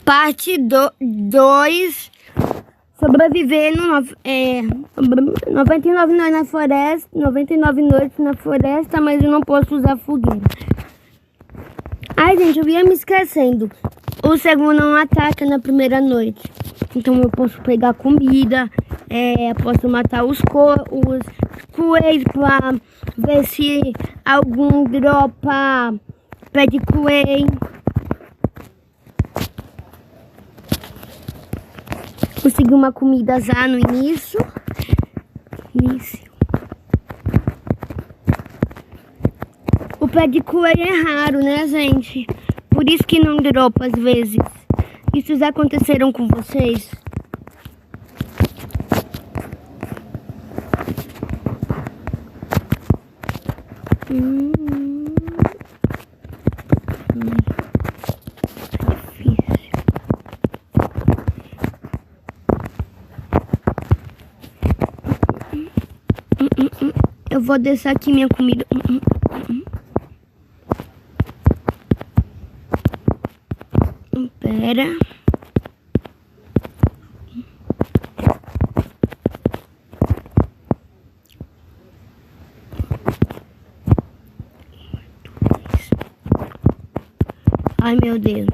Parte 2. Sobrevivendo 99 noites na floresta. 99 noites na floresta, mas eu não posso usar fogueira. Ai, gente, eu ia me esquecendo. O cego não ataca na primeira noite. Então eu posso pegar comida. Posso matar os coelhos pra ver se algum dropa pé de coelho. Consegui uma comida já no início. O pé de coelho é raro, né, gente? Por isso que não dropa às vezes. Isso já aconteceram com vocês? Eu vou deixar aqui minha comida. Pera. Ai, meu Deus.